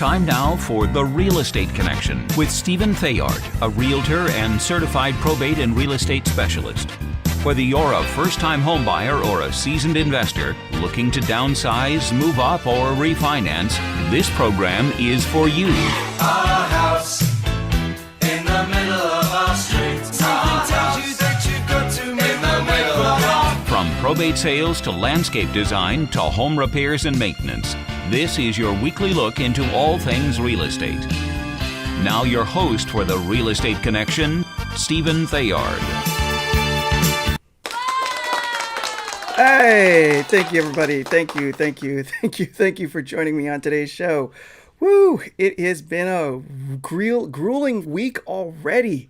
Time now for The Real Estate Connection with Stephen Theard, a realtor and certified probate and real estate specialist. Whether you're a first-time homebuyer or a seasoned investor looking to downsize, move up, or refinance, this program is for you. Our house in the middle of our street. Something tells you that you've got to in the middle of our... From probate sales to landscape design to home repairs and maintenance, this is your weekly look into all things real estate. Now your host for The Real Estate Connection, Stephen Theard. Hey, thank you, everybody. Thank you for joining me on today's show. Woo, it has been a grueling week already.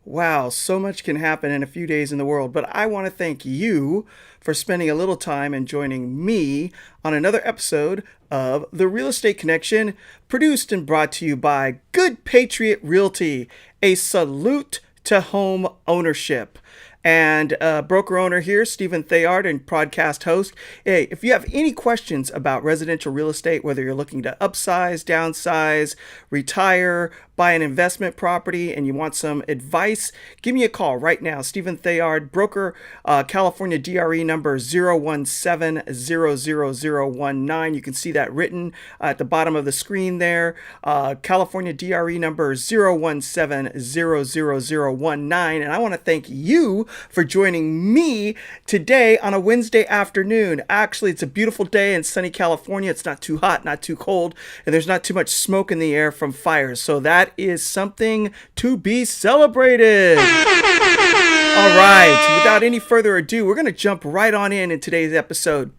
Wow, so much can happen in a few days in the world, but I want to thank you for spending a little time and joining me on another episode of The Real Estate Connection, produced and brought to you by Good Patriot Realty, a salute to home ownership. And broker owner here, Stephen Theard, and podcast host. Hey, if you have any questions about residential real estate, whether you're looking to upsize, downsize, retire, buy an investment property, and you want some advice, give me a call right now. Stephen Theard, broker, California DRE number 0170019. You can see that written at the bottom of the screen there. California DRE number 0170019. And I want to thank you for joining me today on a Wednesday afternoon. Actually, it's a beautiful day in sunny California. It's not too hot, not too cold, and there's not too much smoke in the air from fires. So that is something to be celebrated. All right, without any further ado, we're going to jump right on in today's episode.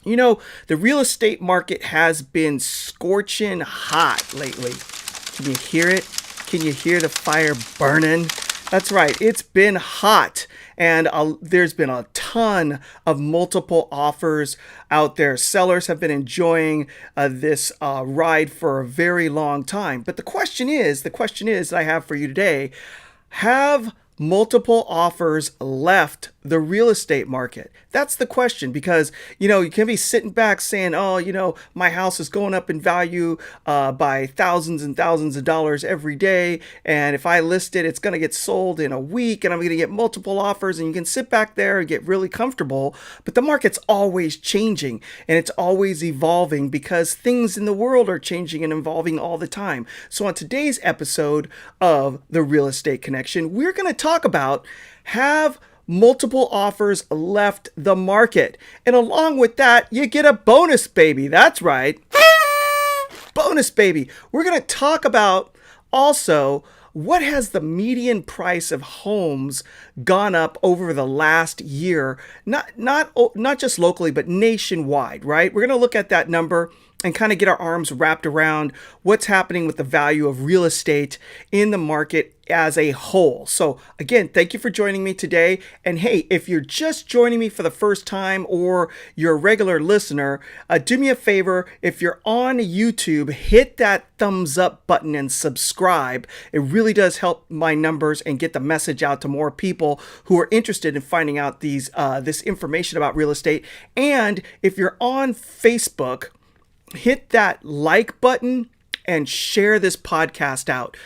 You know, the real estate market has been scorching hot lately. Can you hear it? Can you hear the fire burning? That's right, it's been hot, and there's been a ton of multiple offers out there. Sellers have been enjoying this ride for a very long time. But the question is that I have for you today, have multiple offers left the real estate market? That's the question, because, you know, you can be sitting back saying, oh, you know, my house is going up in value by thousands and thousands of dollars every day. And if I list it, it's going to get sold in a week and I'm going to get multiple offers. And you can sit back there and get really comfortable. But the market's always changing and it's always evolving because things in the world are changing and evolving all the time. So on today's episode of The Real Estate Connection, we're going to talk about have multiple offers left the market. And along with that, you get a bonus baby. That's right. Bonus baby. We're going to talk about also what has the median price of homes gone up over the last year, not just locally, but nationwide, right? We're going to look at that number and kind of get our arms wrapped around what's happening with the value of real estate in the market as a whole. So again, thank you for joining me today. And hey, if you're just joining me for the first time or you're a regular listener, do me a favor. If you're on YouTube, hit that thumbs up button and subscribe. It really does help my numbers and get the message out to more people who are interested in finding out this information about real estate. And if you're on Facebook, hit that like button and share this podcast out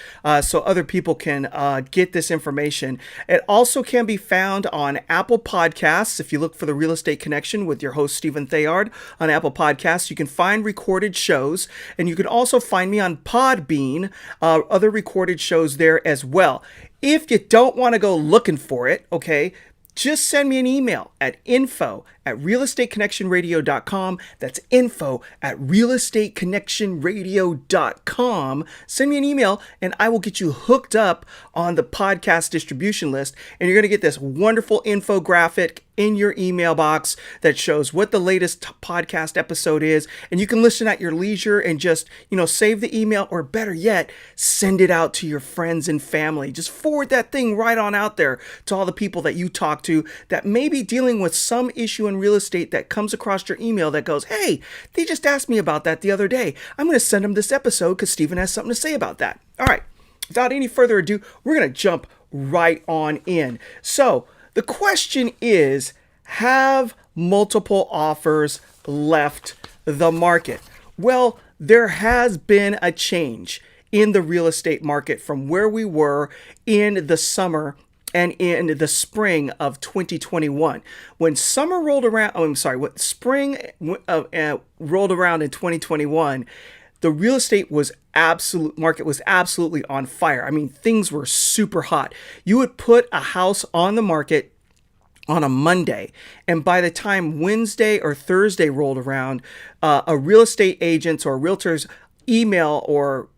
so other people can get this information. It also can be found on Apple Podcasts. If you look for The Real Estate Connection with your host, Stephen Theard, on Apple Podcasts, you can find recorded shows. And you can also find me on Podbean, other recorded shows there as well. If you don't want to go looking for it, okay, just send me an email at info@realestateconnectionradio.com. That's info@realestateconnectionradio.com. Send me an email and I will get you hooked up on the podcast distribution list. And you're going to get this wonderful infographic in your email box that shows what the latest podcast episode is. And you can listen at your leisure and just, save the email, or better yet, send it out to your friends and family. Just forward that thing right on out there to all the people that you talk to that may be dealing with some issue in real estate that comes across your email that goes, hey, they just asked me about that the other day. I'm going to send them this episode because Stephen has something to say about that. All right, without any further ado, we're going to jump right on in. So the question is, have multiple offers left the market? Well, there has been a change in the real estate market from where we were in the summer and in the spring of 2021. When summer rolled around, when spring rolled around in 2021, the real estate market was absolutely on fire. I mean, things were super hot. You would put a house on the market on a Monday, and by the time Wednesday or Thursday rolled around, a real estate agent's or a realtor's email or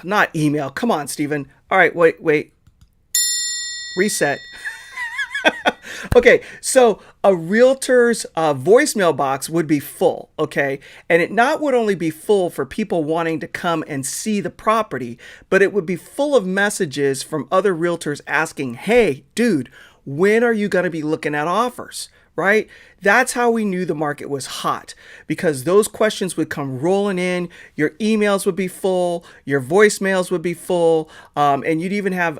not email. Come on, Stephen. All right, wait. Reset. Okay, so a realtor's voicemail box would be full, okay? And it not would only be full for people wanting to come and see the property, but it would be full of messages from other realtors asking, hey, dude, when are you going to be looking at offers, right? That's how we knew the market was hot, because those questions would come rolling in. Your emails would be full, your voicemails would be full, and you'd even have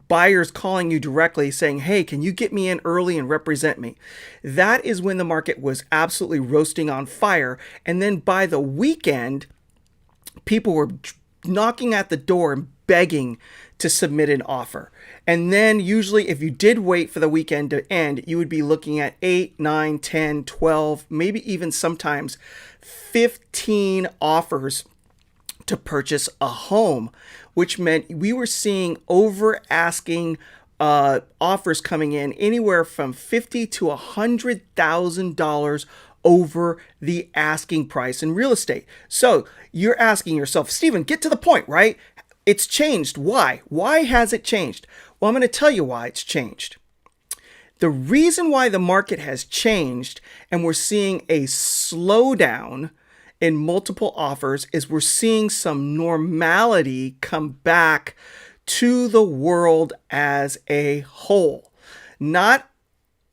buyers calling you directly saying, hey, can you get me in early and represent me? That is when the market was absolutely roasting on fire. And then by the weekend, people were knocking at the door and begging to submit an offer. And then usually if you did wait for the weekend to end, you would be looking at 8, 9, 10, 12, maybe even sometimes 15 offers to purchase a home, which meant we were seeing over asking offers coming in anywhere from $50,000 to $100,000 over the asking price in real estate. So you're asking yourself, Stephen, get to the point, right? It's changed. Why? Why has it changed? Well, I'm going to tell you why it's changed. The reason why the market has changed and we're seeing a slowdown in multiple offers is we're seeing some normality come back to the world as a whole. Not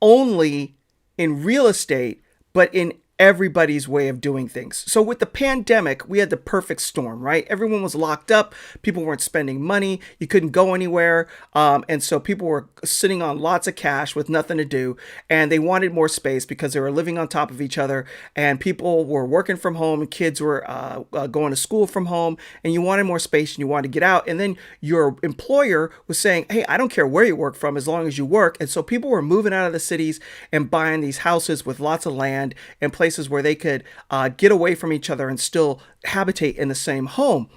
only in real estate, but in everybody's way of doing things. So with the pandemic, we had the perfect storm, right? Everyone was locked up. People weren't spending money. You couldn't go anywhere. And so people were sitting on lots of cash with nothing to do. And they wanted more space because they were living on top of each other. And people were working from home and kids were going to school from home. And you wanted more space and you wanted to get out. And then your employer was saying, hey, I don't care where you work from as long as you work. And so people were moving out of the cities and buying these houses with lots of land and places where they could get away from each other and still habitate in the same home.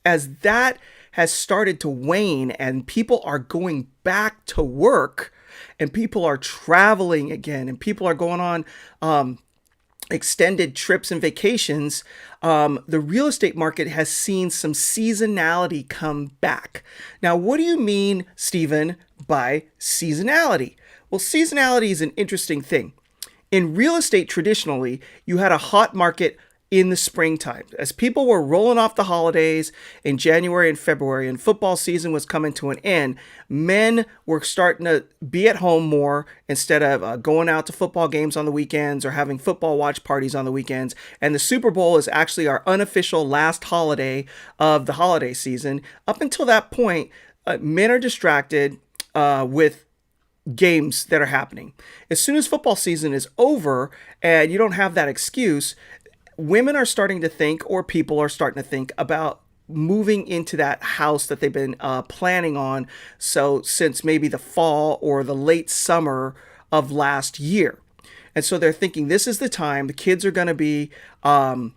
As that has started to wane and people are going back to work and people are traveling again and people are going on extended trips and vacations, the real estate market has seen some seasonality come back. Now, what do you mean, Stephen, by seasonality? Well, seasonality is an interesting thing. In real estate, traditionally, you had a hot market in the springtime. As people were rolling off the holidays in January and February and football season was coming to an end, men were starting to be at home more instead of going out to football games on the weekends or having football watch parties on the weekends. And the Super Bowl is actually our unofficial last holiday of the holiday season. Up until that point, men are distracted with games that are happening. As soon as football season is over and you don't have that excuse, women are starting to think, or people are starting to think about moving into that house that they've been planning on. So since maybe the fall or the late summer of last year. And so they're thinking this is the time the kids are going to be out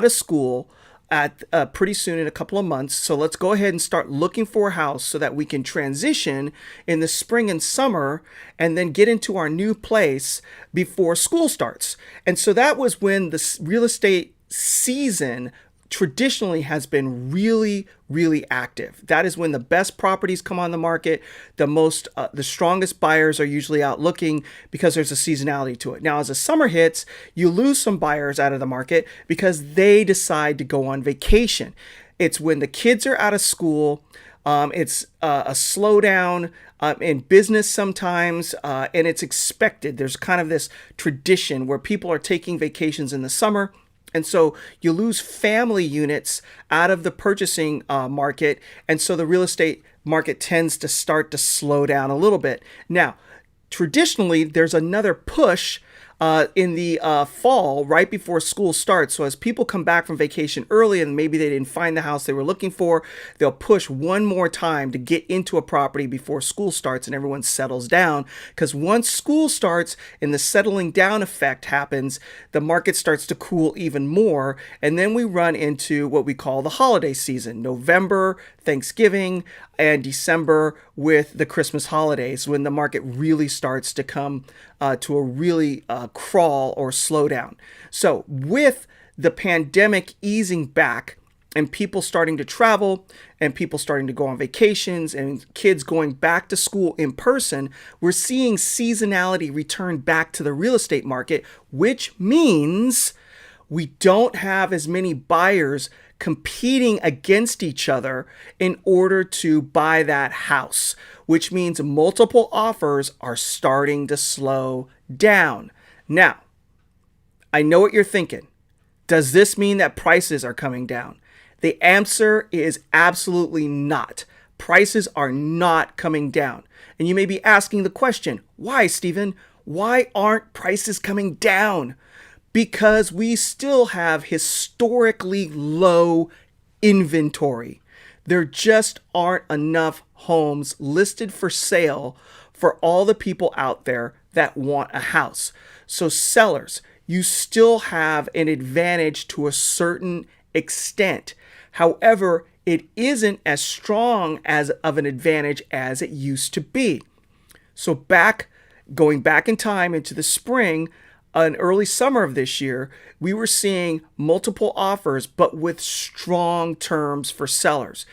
of school at pretty soon in a couple of months. So let's go ahead and start looking for a house so that we can transition in the spring and summer and then get into our new place before school starts. And so that was when the real estate season traditionally has been really, really active. That is when the best properties come on the market. The strongest buyers are usually out looking because there's a seasonality to it. Now, as the summer hits, you lose some buyers out of the market because they decide to go on vacation. It's when the kids are out of school. It's a slowdown in business sometimes, and it's expected. There's kind of this tradition where people are taking vacations in the summer. And so you lose family units out of the purchasing market. And so the real estate market tends to start to slow down a little bit. Now, traditionally, there's another push in the fall, right before school starts. So as people come back from vacation early and maybe they didn't find the house they were looking for, they'll push one more time to get into a property before school starts and everyone settles down. Because once school starts and the settling down effect happens, the market starts to cool even more. And then we run into what we call the holiday season, November, Thanksgiving, and December with the Christmas holidays, when the market really starts to come to a really crawl or slow down. So with the pandemic easing back and people starting to travel and people starting to go on vacations and kids going back to school in person, we're seeing seasonality return back to the real estate market, which means we don't have as many buyers competing against each other in order to buy that house, which means multiple offers are starting to slow down. Now, I know what you're thinking. Does this mean that prices are coming down? The answer is absolutely not. Prices are not coming down. And you may be asking the question, why, Stephen? Why aren't prices coming down? Because we still have historically low inventory. There just aren't enough homes listed for sale for all the people out there that want a house. So sellers, you still have an advantage to a certain extent. However, it isn't as strong as of an advantage as it used to be. So going back in time into the spring, an early summer of this year, we were seeing multiple offers, but with strong terms for sellers.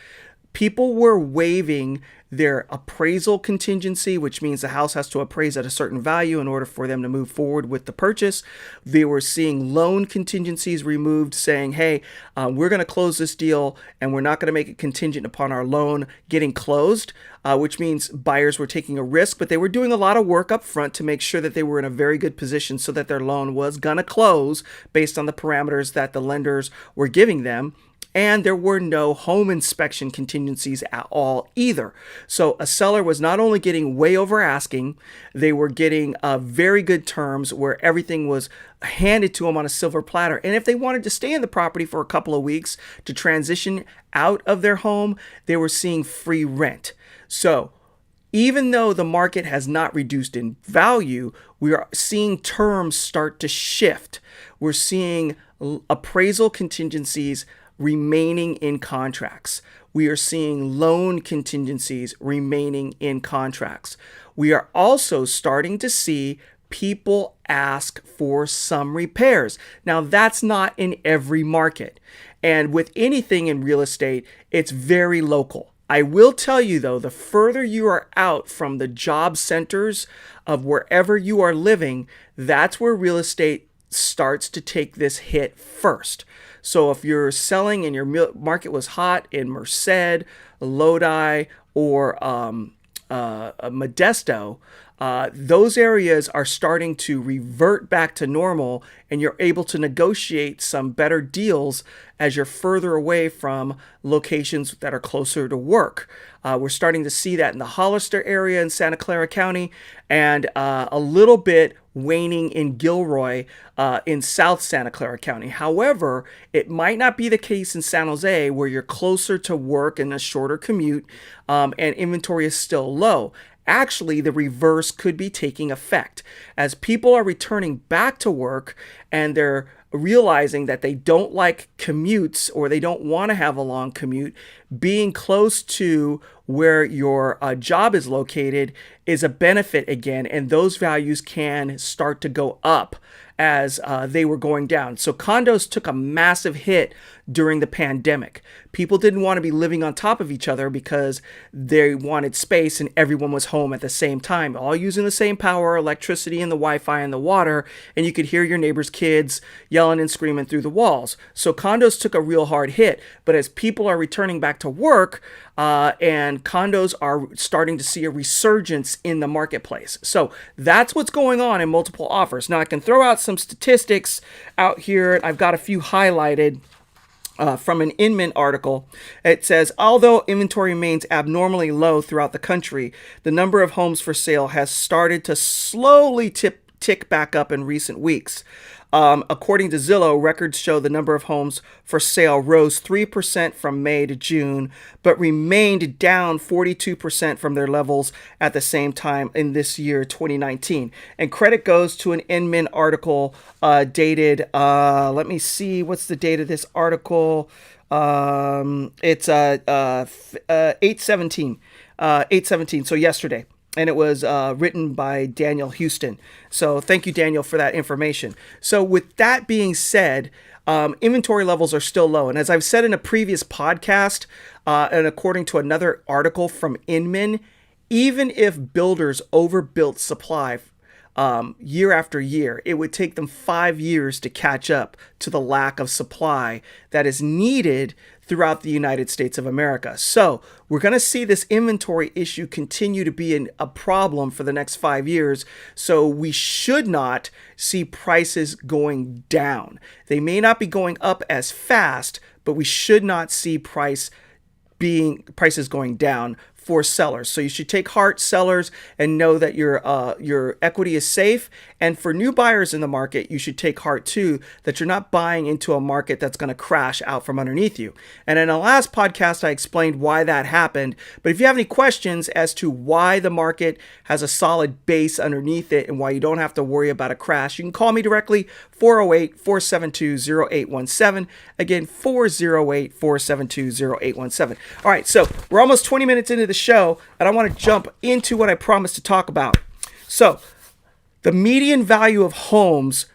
People were waiving their appraisal contingency, which means the house has to appraise at a certain value in order for them to move forward with the purchase. They were seeing loan contingencies removed, saying, hey, we're going to close this deal and we're not going to make it contingent upon our loan getting closed, which means buyers were taking a risk, but they were doing a lot of work up front to make sure that they were in a very good position so that their loan was going to close based on the parameters that the lenders were giving them. And there were no home inspection contingencies at all either. So a seller was not only getting way over asking, they were getting very good terms where everything was handed to them on a silver platter. And if they wanted to stay in the property for a couple of weeks to transition out of their home, they were seeing free rent. So even though the market has not reduced in value, we are seeing terms start to shift. We're seeing appraisal contingencies remaining in contracts. We are seeing loan contingencies remaining in contracts. We are also starting to see people ask for some repairs. Now, that's not in every market. And with anything in real estate, it's very local. I will tell you, though, the further you are out from the job centers of wherever you are living, that's where real estate starts to take this hit first. So if you're selling and your market was hot in Merced, Lodi, or Modesto, those areas are starting to revert back to normal, and you're able to negotiate some better deals as you're further away from locations that are closer to work. We're starting to see that in the Hollister area in Santa Clara County, and a little bit waning in Gilroy in South Santa Clara County. However, it might not be the case in San Jose, where you're closer to work and a shorter commute, and inventory is still low. Actually, the reverse could be taking effect. As people are returning back to work and they're realizing that they don't like commutes or they don't want to have a long commute, being close to where your job is located is a benefit again, and those values can start to go up as they were going down. So condos took a massive hit during the pandemic. People didn't want to be living on top of each other because they wanted space and everyone was home at the same time, all using the same power, electricity, and the Wi-Fi and the water, and you could hear your neighbor's kids yelling and screaming through the walls. So condos took a real hard hit, but as people are returning back to work, and condos are starting to see a resurgence in the marketplace. So that's what's going on in multiple offers. Now I can throw out some statistics out here. I've got a few highlighted from an Inman article. It says, although inventory remains abnormally low throughout the country, the number of homes for sale has started to slowly tip tick back up in recent weeks. According to Zillow, records show the number of homes for sale rose 3% from May to June, but remained down 42% from their levels at the same time in this year, 2019. And credit goes to an Inman article dated, let me see, what's the date of this article? It's 8/17, 8/17, so yesterday. And it was written by Daniel Houston. So thank you, Daniel, for that information. So with that being said, inventory levels are still low. And as I've said in a previous podcast, and according to another article from Inman, even if builders overbuilt supply year after year, it would take them 5 years to catch up to the lack of supply that is needed throughout the United States of America. So we're going to see this inventory issue continue to be a problem for the next 5 years. So we should not see prices going down. They may not be going up as fast, but we should not see prices going down for sellers. So you should take heart, sellers, and know that your equity is safe. And for new buyers in the market, you should take heart too, that you're not buying into a market that's going to crash out from underneath you. And in the last podcast, I explained why that happened. But if you have any questions as to why the market has a solid base underneath it and why you don't have to worry about a crash, you can call me directly, 408-472-0817. Again, 408-472-0817. All right, so we're almost 20 minutes into the show, and I want to jump into what I promised to talk about. So, the median value of homes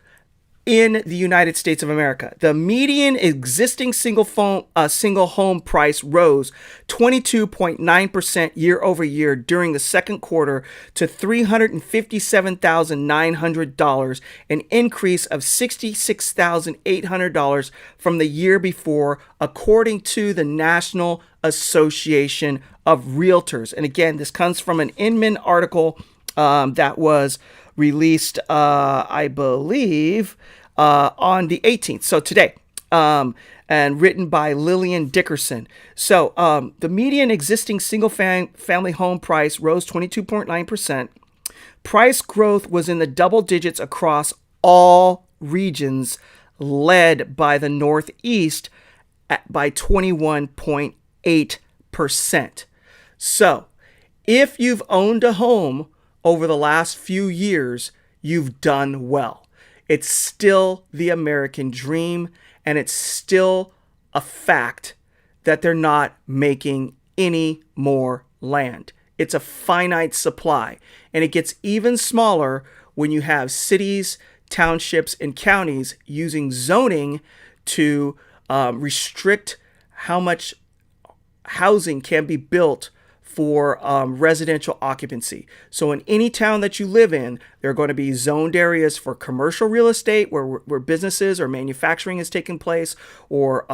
in the United States of America. The median existing single home price rose 22.9% year over year during the second quarter to $357,900, an increase of $66,800 from the year before, according to the National Association of Realtors. And again, this comes from an Inman article that was released, I believe, on the 18th, so today, and written by Lillian Dickerson. So the median existing single-family home price rose 22.9%. Price growth was in the double digits across all regions, led by the Northeast by 21.8%. So if you've owned a home over the last few years, you've done well. It's still the American dream, and it's still a fact that they're not making any more land. It's a finite supply, and it gets even smaller when you have cities, townships, and counties using zoning to restrict how much housing can be built for residential occupancy. So in any town that you live in, there are going to be zoned areas for commercial real estate where businesses or manufacturing is taking place, or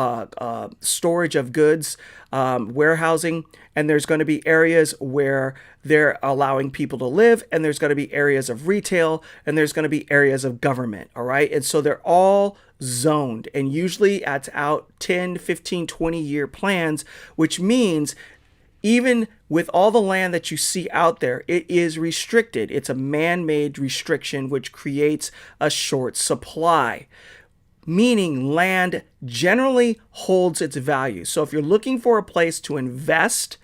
storage of goods, warehousing. And there's going to be areas where they're allowing people to live, and there's going to be areas of retail, and there's going to be areas of government. All right. And so they're all zoned, and usually it's out 10, 15, 20-year plans, which means even with all the land that you see out there, it is restricted. It's a man-made restriction, which creates a short supply, meaning land generally holds its value. So if you're looking for a place to invest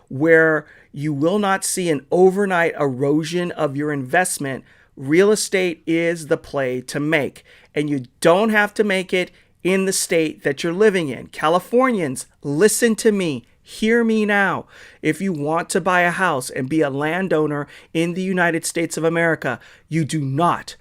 where you will not see an overnight erosion of your investment, real estate is the play to make. And you don't have to make it in the state that you're living in. Californians, listen to me. Hear me now. If you want to buy a house and be a landowner in the United States of America, you do not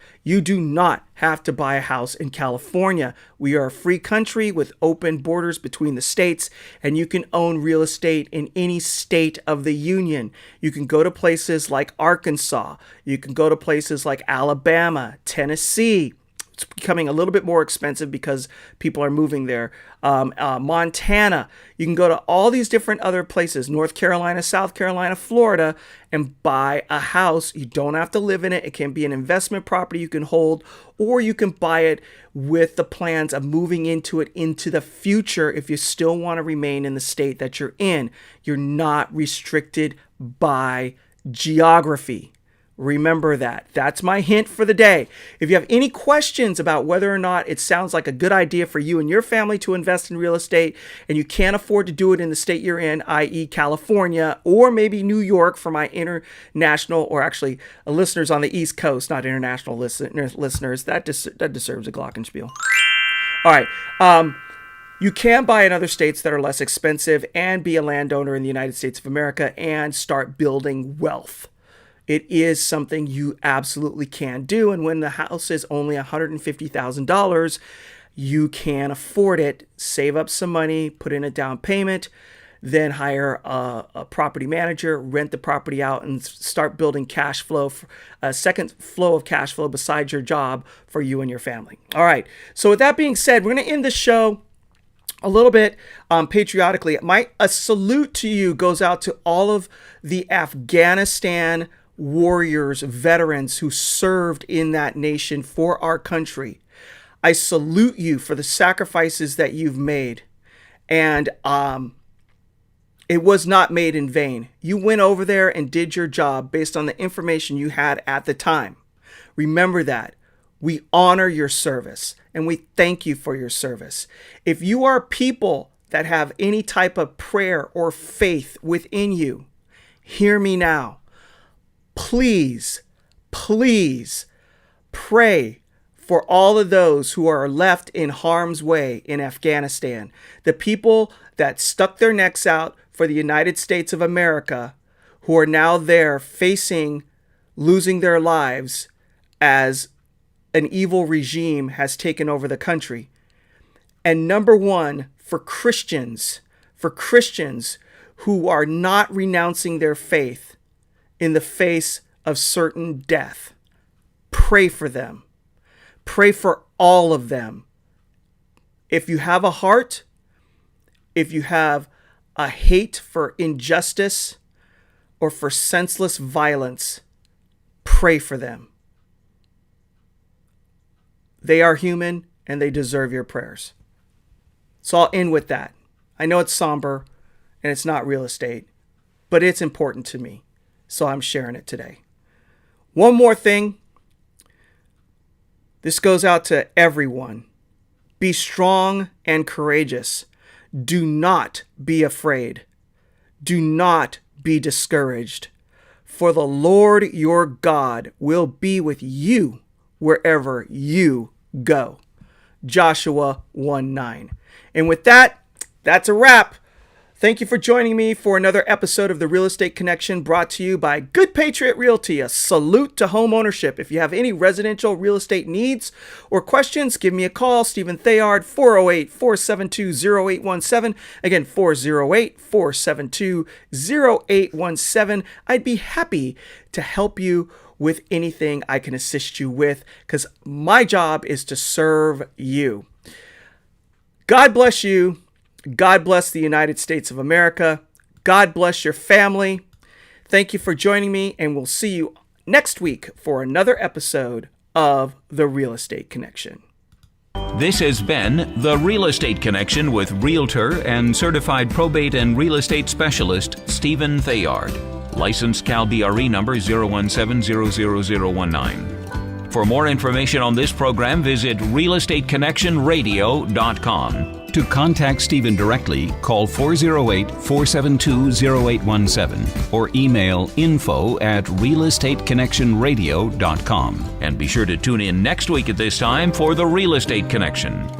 have to buy a house in California. We are a free country with open borders between the states, and you can own real estate in any state of the union. You can go to places like Arkansas. You can go to places like Alabama, Tennessee. It's becoming a little bit more expensive because people are moving there. Montana. You can go to all these different other places, North Carolina, South Carolina, Florida, and buy a house. You don't have to live in it. It can be an investment property you can hold, or you can buy it with the plans of moving into it into the future if you still want to remain in the state that you're in. You're not restricted by geography. Remember that. That's my hint for the day. If you have any questions about whether or not it sounds like a good idea for you and your family to invest in real estate, and you can't afford to do it in the state you're in, i.e. California, or maybe New York for my international, or actually listeners on the East Coast, not international listeners, that deserves a glockenspiel. All right. You can buy in other states that are less expensive and be a landowner in the United States of America and start building wealth. It is something you absolutely can do. And when the house is only $150,000, you can afford it. Save up some money, put in a down payment, then hire a property manager, rent the property out, and start building cash flow, a second flow of cash flow besides your job for you and your family. All right. So with that being said, we're going to end the show a little bit patriotically. A salute to you goes out to all of the Afghanistan warriors, veterans who served in that nation for our country. I salute you for the sacrifices that you've made. And it was not made in vain. You went over there and did your job based on the information you had at the time. Remember that. We honor your service and we thank you for your service. If you are people that have any type of prayer or faith within you, hear me now. Please, please pray for all of those who are left in harm's way in Afghanistan. The people that stuck their necks out for the United States of America, who are now there facing losing their lives as an evil regime has taken over the country. And number one, for Christians who are not renouncing their faith in the face of certain death. Pray for them. Pray for all of them. If you have a heart, if you have a hate for injustice or for senseless violence, pray for them. They are human and they deserve your prayers. So I'll end with that. I know it's somber and it's not real estate, but it's important to me. So I'm sharing it today. One more thing. This goes out to everyone. Be strong and courageous. Do not be afraid. Do not be discouraged. For the Lord your God will be with you wherever you go. Joshua 1:9. And with that, that's a wrap. Thank you for joining me for another episode of The Real Estate Connection, brought to you by Good Patriot Realty. A salute to home ownership. If you have any residential real estate needs or questions, give me a call. Stephen Theard, 408-472-0817. Again, 408-472-0817. I'd be happy to help you with anything I can assist you with, because my job is to serve you. God bless you. God bless the United States of America. God bless your family. Thank you for joining me, and we'll see you next week for another episode of The Real Estate Connection. This has been The Real Estate Connection with Realtor and Certified Probate and Real Estate Specialist Stephen Theard. Licensed Cal BRE number 0170019. For more information on this program, visit realestateconnectionradio.com. To contact Stephen directly, call 408-472-0817 or email info@realestateconnectionradio.com. And be sure to tune in next week at this time for The Real Estate Connection.